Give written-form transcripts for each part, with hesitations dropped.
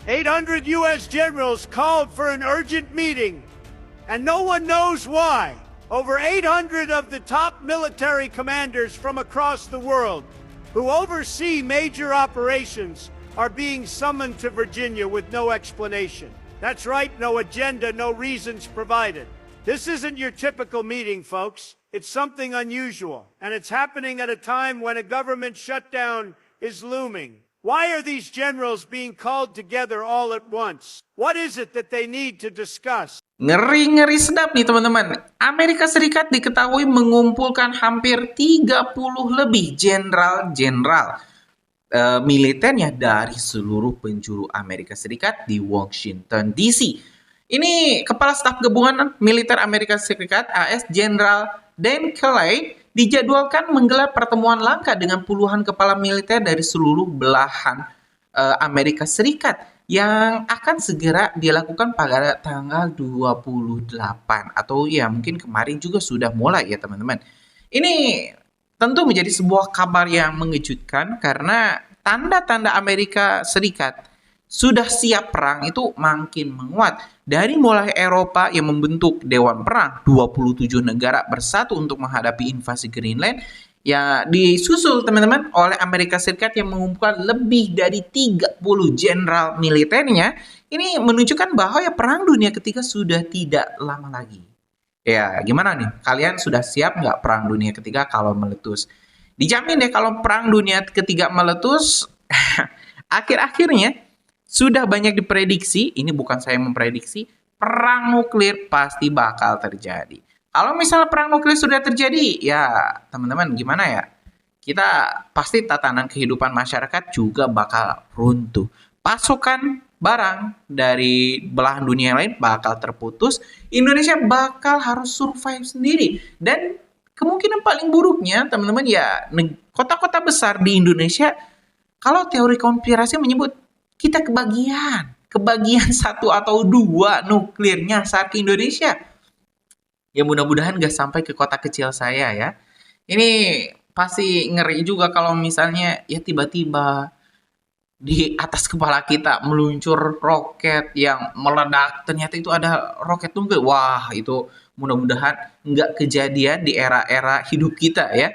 800 U.S. generals called for an urgent meeting, and no one knows why. Over 800 of the top military commanders from across the world who oversee major operations are being summoned to Virginia with no explanation. That's right, no agenda, no reasons provided. This isn't your typical meeting, folks. It's something unusual, and it's happening at a time when a government shutdown is looming. Why are these generals being called together all at once? What is it that they need to discuss? Ngeri-ngeri sedap nih teman-teman. Amerika Serikat diketahui mengumpulkan hampir 30 lebih jenderal-jenderal militernya dari seluruh penjuru Amerika Serikat di Washington DC. Ini Kepala Staf Gabungan Militer Amerika Serikat AS Jenderal Dan Kelly dijadwalkan menggelar pertemuan langka dengan puluhan kepala militer dari seluruh belahan Amerika Serikat yang akan segera dilakukan pada tanggal 28 atau ya mungkin kemarin juga sudah mulai ya teman-teman. Ini tentu menjadi sebuah kabar yang mengejutkan karena tanda-tanda Amerika Serikat sudah siap perang itu makin menguat. Dari mulai Eropa yang membentuk Dewan Perang, 27 negara bersatu untuk menghadapi invasi Greenland, ya disusul teman-teman oleh Amerika Serikat yang mengumpulkan lebih dari 30 jenderal militernya. Ini menunjukkan bahwa ya perang dunia ketiga sudah tidak lama lagi. Ya gimana nih, kalian sudah siap nggak perang dunia ketiga kalau meletus? Dijamin deh kalau perang dunia ketiga meletus, akhir-akhirnya sudah banyak diprediksi, ini bukan saya memprediksi, perang nuklir pasti bakal terjadi. Kalau misalnya perang nuklir sudah terjadi, ya teman-teman gimana ya? Kita pasti tatanan kehidupan masyarakat juga bakal runtuh. Pasokan barang dari belahan dunia lain bakal terputus. Indonesia bakal harus survive sendiri. Dan kemungkinan paling buruknya teman-teman ya kota-kota besar di Indonesia, kalau teori konspirasi menyebut kita kebagian 1 atau 2 nuklir nyasar ke Indonesia. Ya mudah-mudahan gak sampai ke kota kecil saya ya. Ini pasti ngeri juga kalau misalnya ya tiba-tiba di atas kepala kita meluncur roket yang meledak. Ternyata itu ada roket nuklir. Wah itu mudah-mudahan nggak kejadian di era-era hidup kita ya.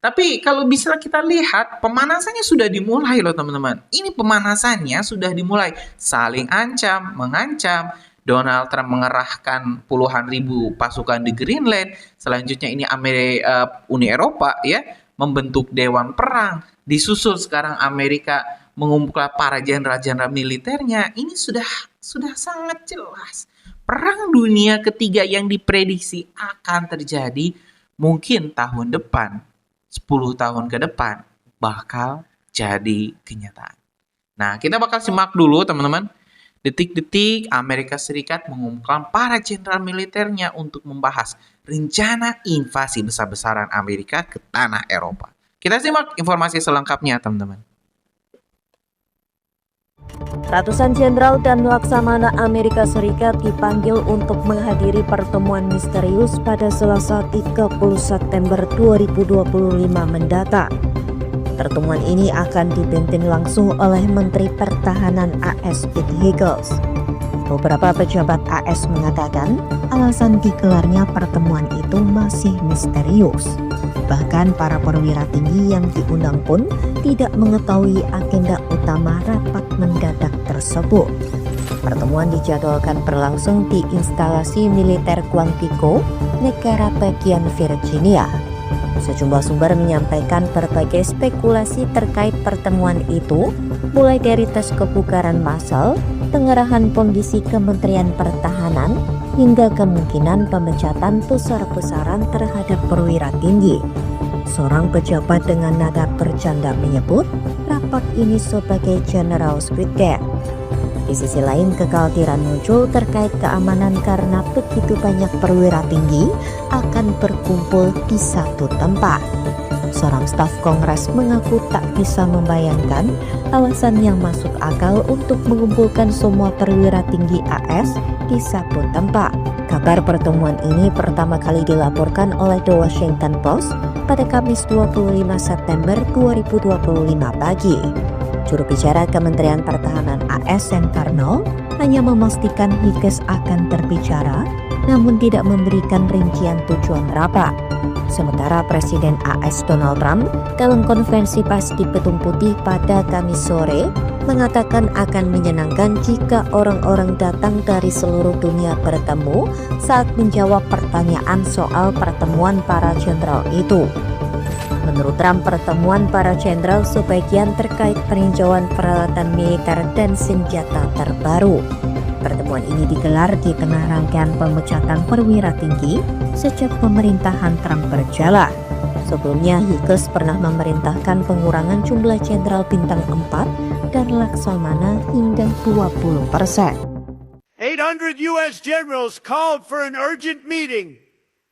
Tapi kalau bisa kita lihat, pemanasannya sudah dimulai loh teman-teman. Ini pemanasannya sudah dimulai. Saling ancam, mengancam. Donald Trump mengerahkan puluhan ribu pasukan di Greenland. Selanjutnya ini Uni Eropa ya membentuk Dewan Perang. Disusul sekarang Amerika mengumpulkan para jenderal-jenderal militernya. Ini sudah sangat jelas. Perang dunia ketiga yang diprediksi akan terjadi mungkin tahun depan. 10 tahun ke depan bakal jadi kenyataan. Nah, kita bakal simak dulu teman-teman. Detik-detik Amerika Serikat mengumumkan para jenderal militernya untuk membahas rencana invasi besar-besaran Amerika ke tanah Eropa. Kita simak informasi selengkapnya teman-teman. Ratusan jenderal dan laksamana Amerika Serikat dipanggil untuk menghadiri pertemuan misterius pada Selasa 30 September 2025 mendatang. Pertemuan ini akan dipimpin langsung oleh Menteri Pertahanan AS Pete Hegseth. Beberapa pejabat AS mengatakan alasan digelarnya pertemuan itu masih misterius. Bahkan para perwira tinggi yang diundang pun tidak mengetahui agenda utama rapat mendadak tersebut. Pertemuan dijadwalkan berlangsung di instalasi militer Quantico, negara bagian Virginia. Sejumlah sumber menyampaikan berbagai spekulasi terkait pertemuan itu, mulai dari tes kebugaran massal, pengerahan kondisi Kementerian Pertahanan, hingga kemungkinan pemecatan besar-besaran terhadap perwira tinggi. Seorang pejabat dengan nada bercanda menyebut rapat ini sebagai General Squid Game. Di sisi lain, kekhawatiran muncul terkait keamanan karena begitu banyak perwira tinggi akan berkumpul di satu tempat. Seorang staf Kongres mengaku tak bisa membayangkan alasan yang masuk akal untuk mengumpulkan semua perwira tinggi AS di satu tempat. Kabar pertemuan ini pertama kali dilaporkan oleh The Washington Post pada Kamis 25 September 2025 pagi. Juru bicara Kementerian Pertahanan AS Sen Karno hanya memastikan Hikes akan berbicara, namun tidak memberikan rincian tujuan rapat. Sementara Presiden AS Donald Trump dalam konferensi pers di Gedung Putih pada Kamis sore mengatakan akan menyenangkan jika orang-orang datang dari seluruh dunia bertemu saat menjawab pertanyaan soal pertemuan para jenderal itu. Menurut Trump, pertemuan para jenderal sebagian terkait peninjauan peralatan militer dan senjata terbaru. Pertemuan ini digelar di tengah rangkaian pemecatan perwira tinggi sejak pemerintahan Trump berjalan. Sebelumnya, Hikes pernah memerintahkan pengurangan jumlah jenderal bintang 4 dan laksamana hingga 20%. 800 U.S. generals called for an urgent meeting,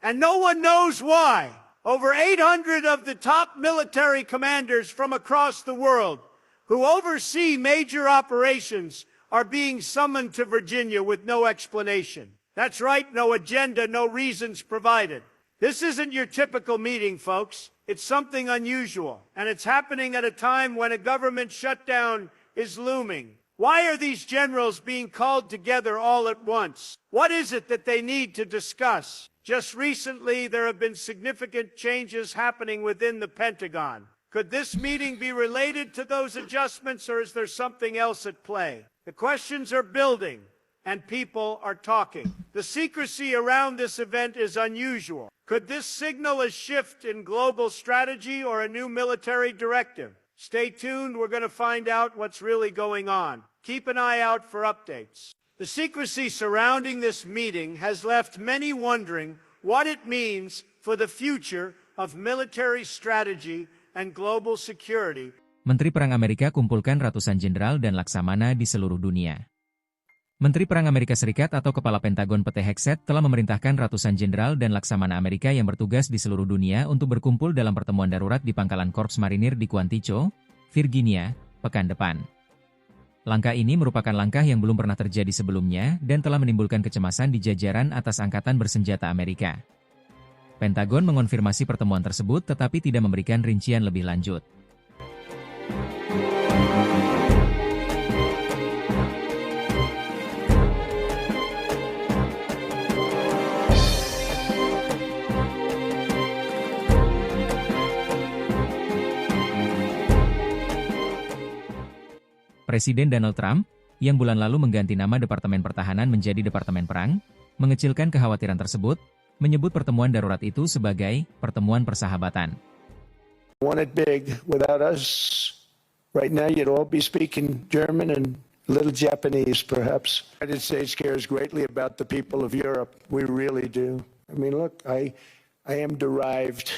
and no one knows why. Over 800 of the top military commanders from across the world who oversee major operations are being summoned to Virginia with no explanation. That's right, no agenda, no reasons provided. This isn't your typical meeting, folks. It's something unusual, and it's happening at a time when a government shutdown is looming. Why are these generals being called together all at once? What is it that they need to discuss? Just recently, there have been significant changes happening within the Pentagon. Could this meeting be related to those adjustments, or is there something else at play? The questions are building, and people are talking. The secrecy around this event is unusual. Could this signal a shift in global strategy or a new military directive? Stay tuned, we're going to find out what's really going on. Keep an eye out for updates. The secrecy surrounding this meeting has left many wondering what it means for the future of military strategy and global security. Menteri Perang Amerika kumpulkan ratusan jenderal dan laksamana di seluruh dunia. Menteri Perang Amerika Serikat atau Kepala Pentagon Pete Hegseth telah memerintahkan ratusan jenderal dan laksamana Amerika yang bertugas di seluruh dunia untuk berkumpul dalam pertemuan darurat di pangkalan Korps Marinir di Quantico, Virginia, pekan depan. Langkah ini merupakan langkah yang belum pernah terjadi sebelumnya dan telah menimbulkan kecemasan di jajaran atas angkatan bersenjata Amerika. Pentagon mengonfirmasi pertemuan tersebut tetapi tidak memberikan rincian lebih lanjut. Presiden Donald Trump, yang bulan lalu mengganti nama Departemen Pertahanan menjadi Departemen Perang, mengecilkan kekhawatiran tersebut, menyebut pertemuan darurat itu sebagai pertemuan persahabatan. Want it big. Without us, right now you'd all be speaking German and a little Japanese, perhaps. The United States cares greatly about the people of Europe. We really do. I mean, look, I am derived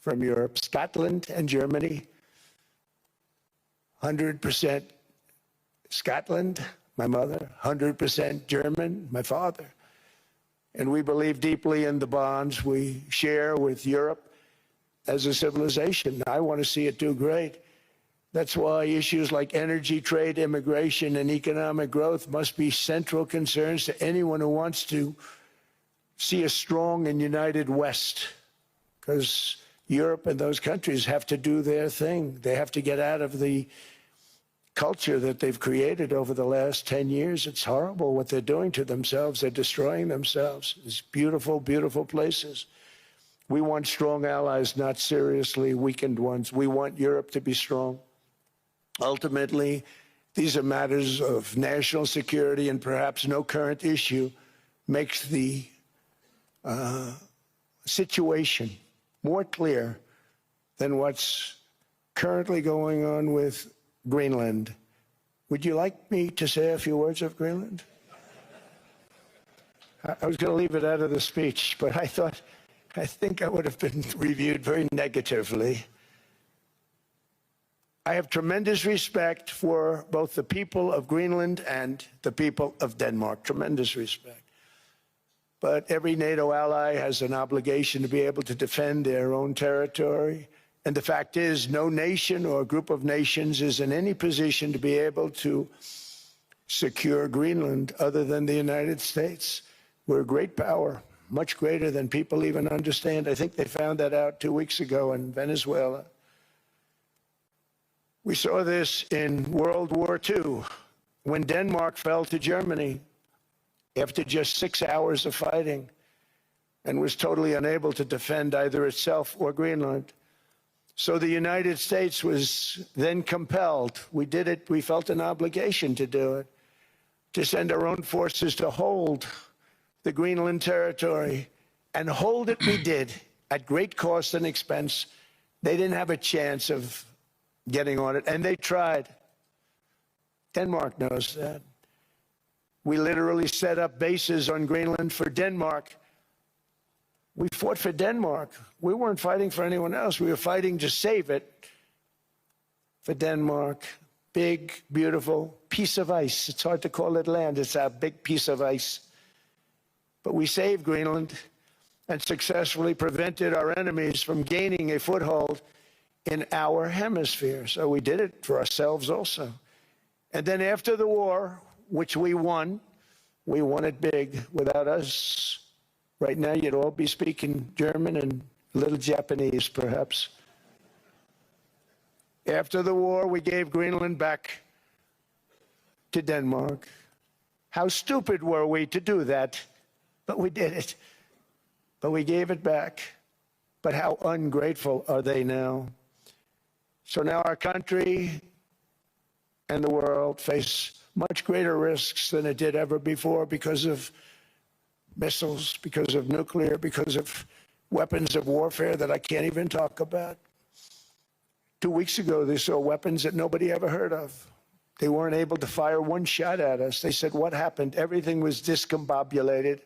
from Europe, Scotland and Germany. 100% Scotland, my mother, 100% German, my father. And we believe deeply in the bonds we share with Europe as a civilization. I want to see it do great. That's why issues like energy, trade, immigration, and economic growth must be central concerns to anyone who wants to see a strong and united West. Because Europe and those countries have to do their thing. They have to get out of the culture that they've created over the last 10 years. It's horrible what they're doing to themselves. They're destroying themselves. These beautiful, beautiful places. We want strong allies, not seriously weakened ones. We want Europe to be strong. Ultimately, these are matters of national security, and perhaps no current issue makes the situation more clear than what's currently going on with Greenland. Would you like me to say a few words of Greenland? I was going to leave it out of the speech, but I think I would have been reviewed very negatively. I have tremendous respect for both the people of Greenland and the people of Denmark, tremendous respect. But every NATO ally has an obligation to be able to defend their own territory. And the fact is, no nation or group of nations is in any position to be able to secure Greenland other than the United States. We're a great power, much greater than people even understand. I think they found that out 2 weeks ago in Venezuela. We saw this in World War II when Denmark fell to Germany after just 6 hours of fighting and was totally unable to defend either itself or Greenland. So the United States was then compelled, we did it, we felt an obligation to do it, to send our own forces to hold the Greenland territory. And hold it we did at great cost and expense. They didn't have a chance of getting on it, and they tried. Denmark knows that. We literally set up bases on Greenland for Denmark. We fought for Denmark. We weren't fighting for anyone else. We were fighting to save it for Denmark. Big, beautiful piece of ice. It's hard to call it land. It's a big piece of ice. But we saved Greenland and successfully prevented our enemies from gaining a foothold in our hemisphere. So we did it for ourselves also. And then after the war, which we won it big. Without us, right now you'd all be speaking German and a little Japanese, perhaps. After the war, we gave Greenland back to Denmark. How stupid were we to do that? But we did it. But we gave it back. But how ungrateful are they now? So now our country and the world face much greater risks than it did ever before because of missiles, because of nuclear, because of weapons of warfare that I can't even talk about. 2 weeks ago, they saw weapons that nobody ever heard of. They weren't able to fire one shot at us. They said, what happened? Everything was discombobulated.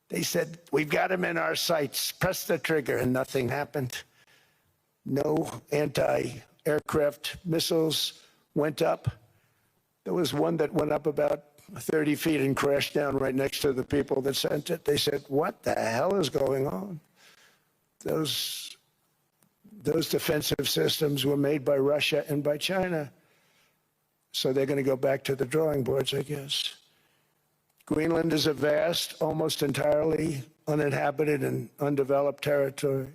They said, we've got them in our sights. Press the trigger, and nothing happened. No anti-aircraft missiles went up. There was one that went up about 30 feet and crashed down right next to the people that sent it. They said, what the hell is going on? Those defensive systems were made by Russia and by China. So they're going to go back to the drawing boards, I guess. Greenland is a vast, almost entirely uninhabited and undeveloped territory.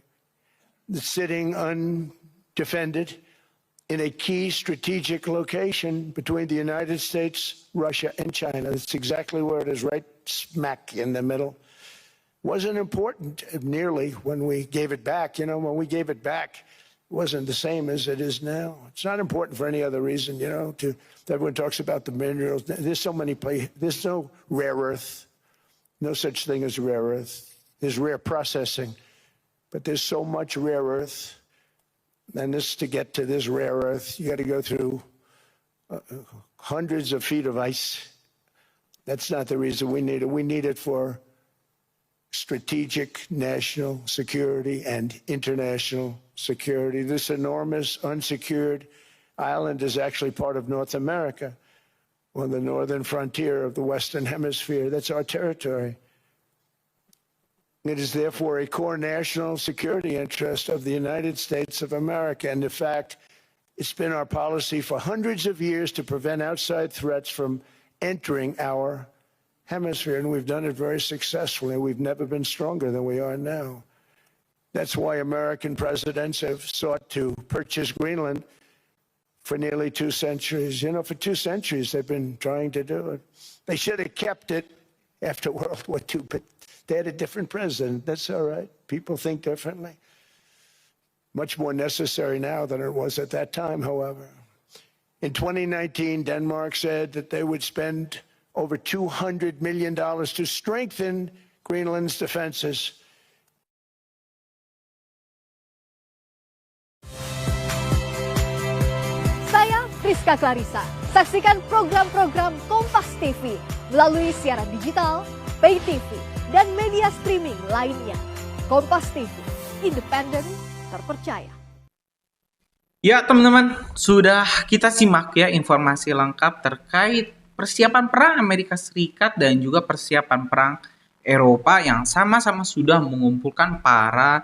It's sitting undefended in a key strategic location between the United States, Russia, and China. That's exactly where it is, right smack in the middle. Wasn't important nearly when we gave it back. You know, when we gave it back, it wasn't the same as it is now. It's not important for any other reason, you know, everyone talks about the minerals. There's so many places. There's no rare earth, no such thing as rare earth. There's rare processing, but there's so much rare earth. And this, to get to this rare earth, you got to go through hundreds of feet of ice. That's not the reason we need it. We need it for strategic national security and international security. This enormous unsecured island is actually part of North America, on the northern frontier of the Western Hemisphere. That's our territory. It is therefore a core national security interest of the United States of America. And in fact, it's been our policy for hundreds of years to prevent outside threats from entering our hemisphere, and we've done it very successfully. We've never been stronger than we are now. That's why American presidents have sought to purchase Greenland for nearly 2 centuries. You know, for 2 centuries they've been trying to do it. They should have kept it after World War II, but they had a different president. That's all right. People think differently. Much more necessary now than it was at that time, however. In 2019, Denmark said that they would spend over $200 million to strengthen Greenland's defenses. Saya Friska Clarissa. Saksikan program-program Kompas TV melalui siaran digital, pay TV, dan media streaming lainnya. Kompas TV, independen, terpercaya. Ya teman-teman, sudah kita simak ya informasi lengkap terkait persiapan perang Amerika Serikat dan juga persiapan perang Eropa yang sama-sama sudah mengumpulkan para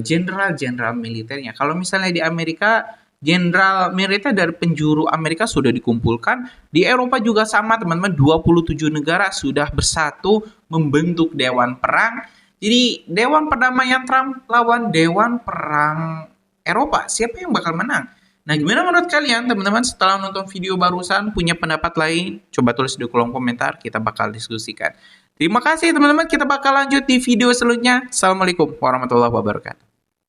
jenderal-jenderal militernya. Kalau misalnya di Amerika, jenderal militer dari penjuru Amerika sudah dikumpulkan. Di Eropa juga sama teman-teman, 27 negara sudah bersatu membentuk Dewan Perang. Jadi Dewan Perdamaian Trump lawan Dewan Perang Eropa, siapa yang bakal menang? Nah, gimana menurut kalian teman-teman setelah nonton video barusan, punya pendapat lain? Coba tulis di kolom komentar, kita bakal diskusikan. Terima kasih teman-teman, kita bakal lanjut di video selanjutnya. Assalamualaikum warahmatullahi wabarakatuh.